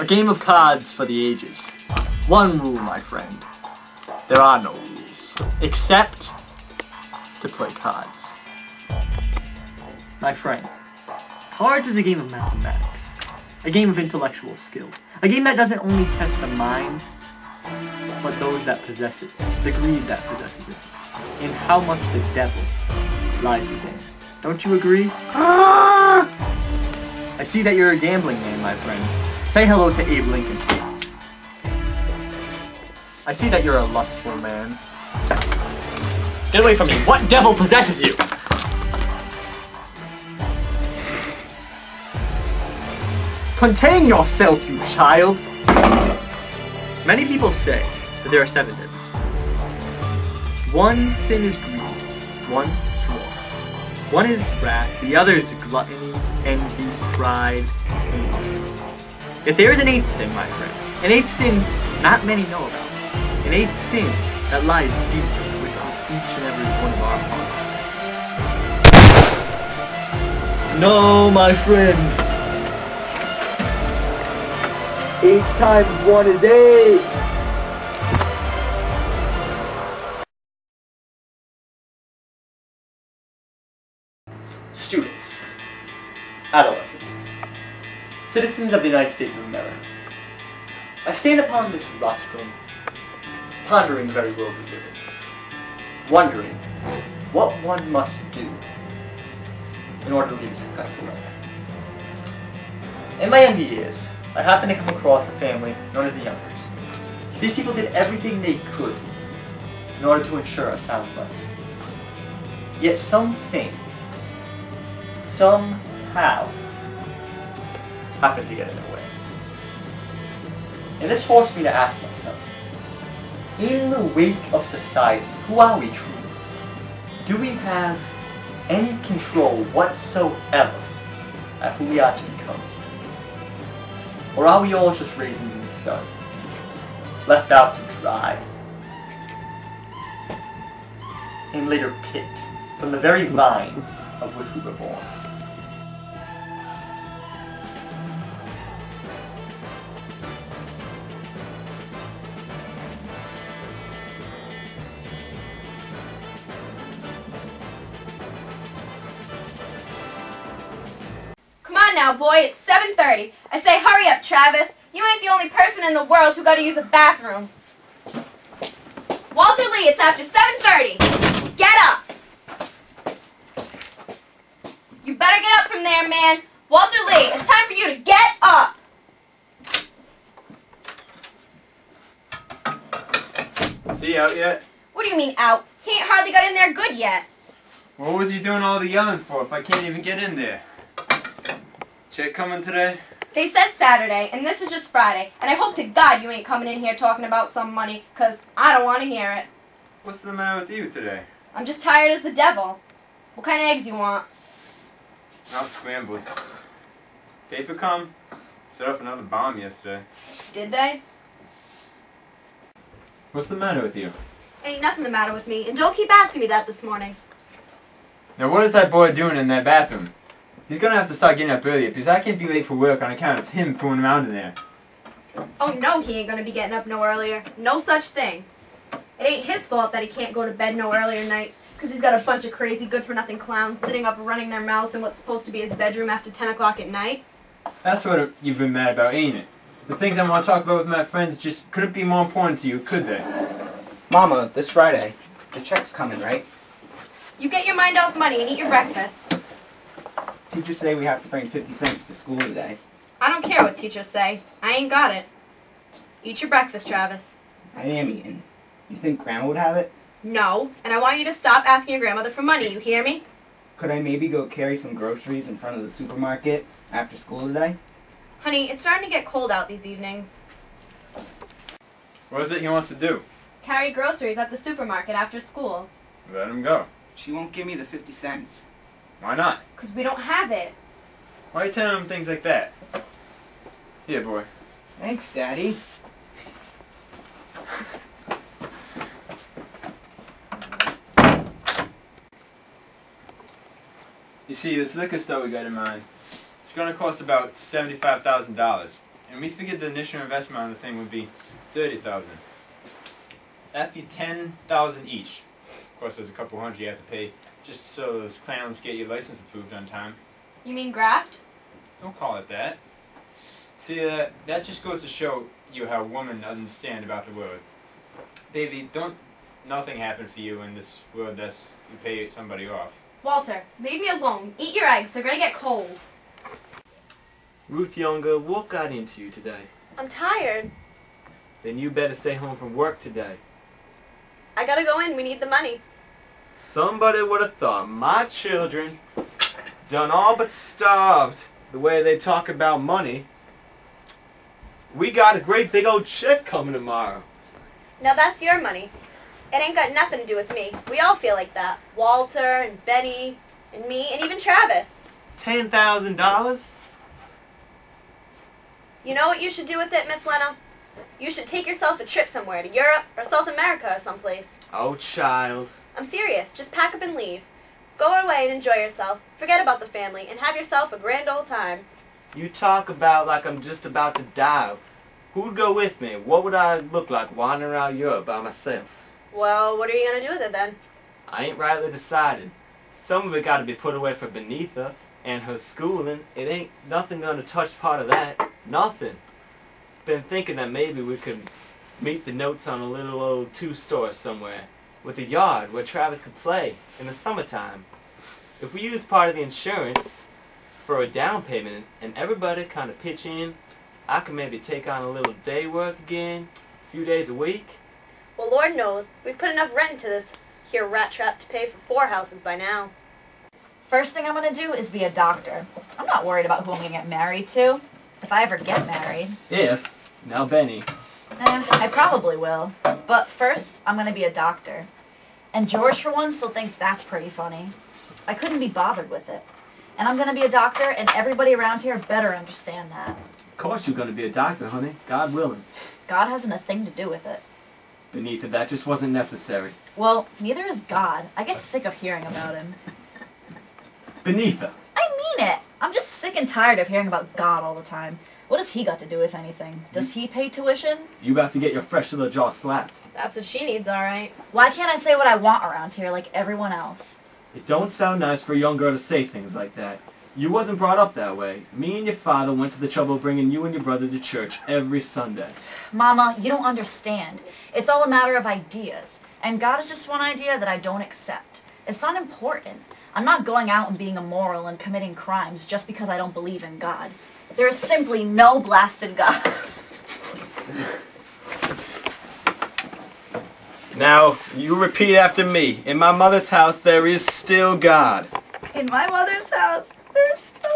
A game of cards for the ages. One rule, my friend. There are no rules. Except to play cards. My friend, cards is a game of mathematics. A game of intellectual skill. A game that doesn't only test the mind, but those that possess it. The greed that possesses it. And how much the devil lies within. Don't you agree? I see that you're a gambling man, my friend. Say hello to Abe Lincoln. I see that you're a lustful man. Get away from me! What devil possesses you? Contain yourself, you child! Many people say that there are 7 sins. One sin is greed, one sloth. One is wrath, the other is gluttony, envy, pride, and lust. Yet there is an 8th sin, my friend. An 8th sin not many know about. An 8th sin that lies deep within each and every one of our hearts. No, my friend. 8 times 1 is 8. Students, adolescents, citizens of the United States of America, I stand upon this rostrum, pondering the very world we live in, wondering what one must do in order to lead a successful life. In my younger years, I happened to come across a family known as the Youngers. These people did everything they could in order to ensure a sound life. Yet something somehow happened to get in their way. And this forced me to ask myself, in the wake of society, who are we truly? Do we have any control whatsoever at who we are to become? Or are we all just raisins in the sun, left out to dry, and later picked from the very vine of which we were born? Now, boy, it's 7:30. I say hurry up, Travis. You ain't the only person in the world who gotta use a bathroom. Walter Lee, it's after 7:30. Get up! You better get up from there, man. Walter Lee, it's time for you to get up! Is he out yet? What do you mean out? He ain't hardly got in there good yet. What was he doing all the yelling for if I can't even get in there? Chick coming today? They said Saturday, and this is just Friday, and I hope to God you ain't coming in here talking about some money, 'cause I don't want to hear it. What's the matter with you today? I'm just tired as the devil. What kind of eggs you want? Not scrambled. Paper come? Set off another bomb yesterday. Did they? What's the matter with you? Ain't nothing the matter with me, and don't keep asking me that this morning. Now what is that boy doing in that bathroom? He's gonna have to start getting up earlier because I can't be late for work on account of him fooling around in there. Oh no, he ain't gonna be getting up no earlier. No such thing. It ain't his fault that he can't go to bed no earlier nights, because he's got a bunch of crazy good-for-nothing clowns sitting up running their mouths in what's supposed to be his bedroom after 10 o'clock at night. That's what you've been mad about, ain't it? The things I want to talk about with my friends just couldn't be more important to you, could they? Mama, this Friday, the check's coming, right? You get your mind off money and eat your breakfast. Teachers say we have to bring 50 cents to school today. I don't care what teachers say. I ain't got it. Eat your breakfast, Travis. I am eating. You think Grandma would have it? No, and I want you to stop asking your grandmother for money, you hear me? Could I maybe go carry some groceries in front of the supermarket after school today? Honey, it's starting to get cold out these evenings. What is it he wants to do? Carry groceries at the supermarket after school. Let him go. She won't give me the 50 cents. Why not? 'Cause we don't have it. Why are you telling him things like that? Here, boy. Thanks, Daddy. You see, this liquor store we got in mind, it's going to cost about $75,000. and we figured the initial investment on the thing would be $30,000. That'd be $10,000 each. Of course, there's a couple hundred you have to pay just so those clowns get your license approved on time. You mean graft? Don't call it that. See, that just goes to show you how women understand about the world. Baby, don't nothing happen for you in this world unless you pay somebody off. Walter, leave me alone. Eat your eggs. They're gonna get cold. Ruth Younger, what got into you today? I'm tired. Then you better stay home from work today. I gotta go in. We need the money. Somebody would have thought my children done all but starved the way they talk about money. We got a great big old check coming tomorrow. Now that's your money. It ain't got nothing to do with me. We all feel like that. Walter and Benny and me and even Travis. $10,000? You know what you should do with it, Miss Lena? You should take yourself a trip somewhere, to Europe or South America or someplace. Oh, child. I'm serious. Just pack up and leave. Go away and enjoy yourself. Forget about the family and have yourself a grand old time. You talk about like I'm just about to die. Who'd go with me? What would I look like wandering around Europe by myself? Well, what are you going to do with it then? I ain't rightly decided. Some of it got to be put away for Beneatha and her schooling. It ain't nothing gonna touch part of that. Nothing. Been thinking that maybe we could meet the notes on a little old two-store somewhere with a yard where Travis could play in the summertime. If we use part of the insurance for a down payment and everybody kind of pitch in, I could maybe take on a little day work again, a few days a week. Well, Lord knows, we've put enough rent into this here rat trap to pay for 4 houses by now. First thing I'm going to do is be a doctor. I'm not worried about who I'm going to get married to, if I ever get married. If. Now, Benny. I probably will. But first, I'm going to be a doctor. And George, for one, still thinks that's pretty funny. I couldn't be bothered with it. And I'm going to be a doctor, and everybody around here better understand that. Of course you're going to be a doctor, honey. God willing. God hasn't a thing to do with it. Beneatha, that just wasn't necessary. Well, neither is God. I get sick of hearing about him. Beneatha. I mean it. I'm just sick and tired of hearing about God all the time. What has he got to do with anything? Does he pay tuition? You about to get your fresh little jaw slapped. That's what she needs, all right. Why can't I say what I want around here like everyone else? It don't sound nice for a young girl to say things like that. You wasn't brought up that way. Me and your father went to the trouble of bringing you and your brother to church every Sunday. Mama, you don't understand. It's all a matter of ideas. And God is just one idea that I don't accept. It's not important. I'm not going out and being immoral and committing crimes just because I don't believe in God. There is simply no blasted God. Now, you repeat after me. In my mother's house, there is still God. In my mother's house, there's still